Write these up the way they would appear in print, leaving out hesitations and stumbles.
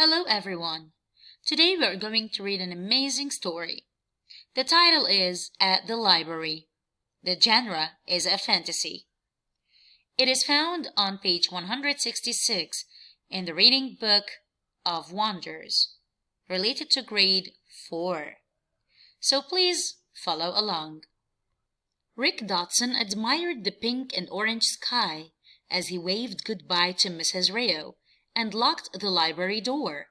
Hello everyone! Today we are going to read an amazing story. The title is At the Library. The genre is a fantasy. It is found on page 166 in the reading book of Wonders, related to grade 4. So please follow along. Rick Dotson admired the pink and orange sky as he waved goodbye to Mrs. Rayo and locked the library door.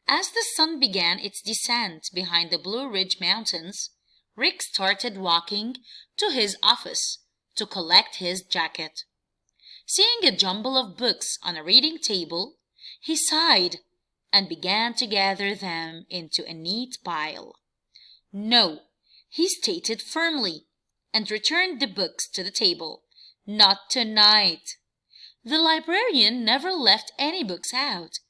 As the sun began its descent behind the Blue Ridge Mountains, Rick started walking to his office to collect his jacket. Seeing a jumble of books on a reading table, he sighed and began to gather them into a neat pile. No, he stated firmly, and returned the books to the table. Not tonight. The librarian never left any books out,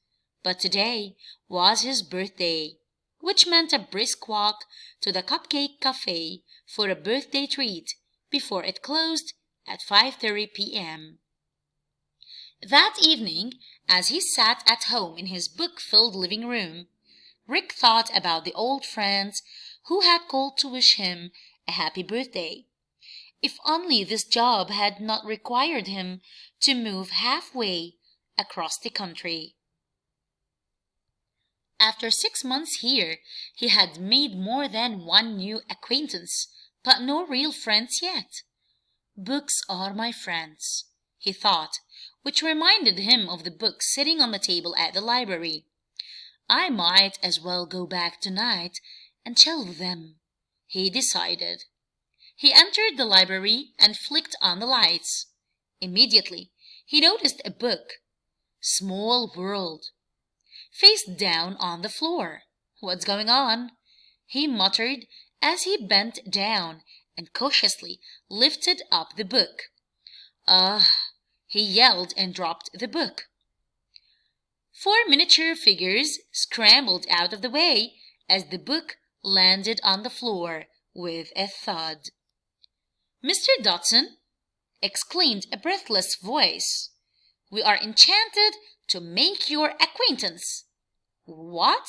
but today was his birthday, which meant a brisk walk to the Cupcake Cafe for a birthday treat before it closed at 5:30 p.m. That evening, as he sat at home in his book-filled living room, Rick thought about the old friends who had called to wish him a happy birthday. If only this job had not required him to move halfway across the country. After 6 months here, he had made more than one new acquaintance, but no real friends yet. Books are my friends, he thought, which reminded him of the books sitting on the table at the library. I might as well go back tonight and shelve them, he decided. He entered the library and flicked on the lights. Immediately, he noticed a book, Small World, face down on the floor. What's going on? He muttered as he bent down and cautiously lifted up the book. He yelled and dropped the book. 4 miniature figures scrambled out of the way as the book landed on the floor with a thud. "Mr. Dotson," exclaimed a breathless voice, "we are enchanted to make your acquaintance." "What?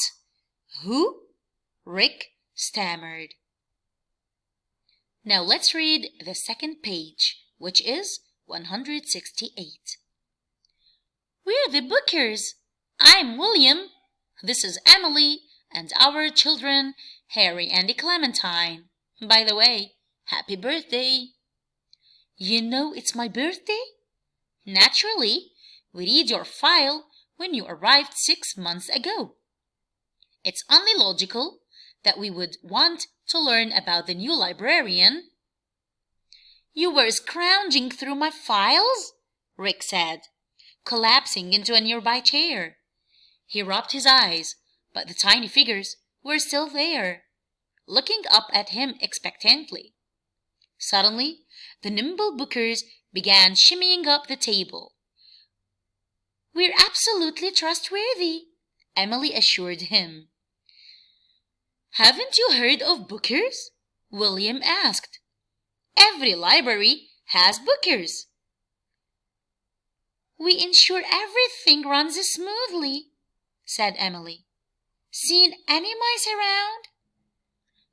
Who?" Rick stammered. Now let's read the second page, which is 168. "We're the Bookers. I'm William. This is Emily, and our children, Harry and Clementine. By the way, happy birthday." "You know it's my birthday?" "Naturally. We read your file when you arrived 6 months ago. It's only logical that we would want to learn about the new librarian." "You were scrounging through my files?" Rick said, collapsing into a nearby chair. He rubbed his eyes, but the tiny figures were still there, looking up at him expectantly. Suddenly, the nimble Bookers began shimmying up the table. "We're absolutely trustworthy," Emily assured him. "Haven't you heard of Bookers?" William asked. "Every library has Bookers." "We ensure everything runs smoothly," said Emily. "Seen any mice around?"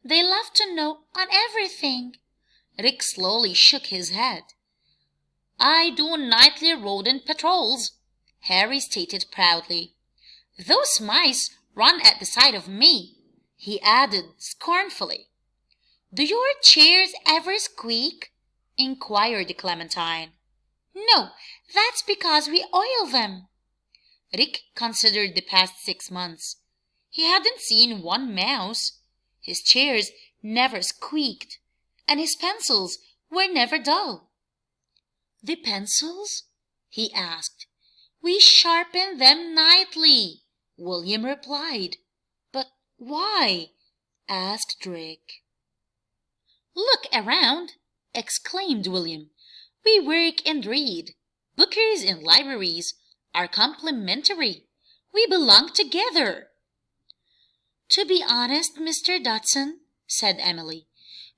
"They love to know on everything." Rick slowly shook his head. "I do nightly rodent patrols," Harry stated proudly. "Those mice run at the sight of me," he added scornfully. "Do your chairs ever squeak?" inquired Clementine. "No, that's because we oil them." Rick considered the past 6 months. He hadn't seen one mouse. His chairs never squeaked, and his pencils were never dull. "The pencils?" he asked. "We sharpen them nightly," William replied. "But why?" asked Rick. "Look around," exclaimed William. "We work and read. Bookers and libraries are complementary. We belong together." "To be honest, Mr. Dotson," said Emily,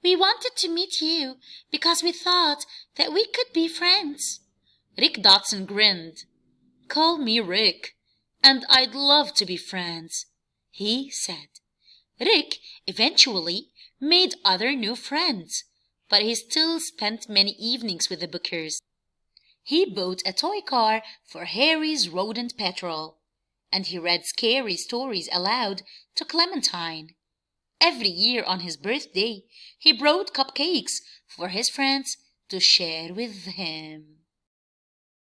"we wanted to meet you because we thought that we could be friends." Rick Dotson grinned. "Call me Rick. "And I'd love to be friends," he said. Rick eventually made other new friends, but he still spent many evenings with the Bookers. He bought a toy car for Harry's rodent patrol, and he read scary stories aloud to Clementine. Every year on his birthday, he brought cupcakes for his friends to share with him.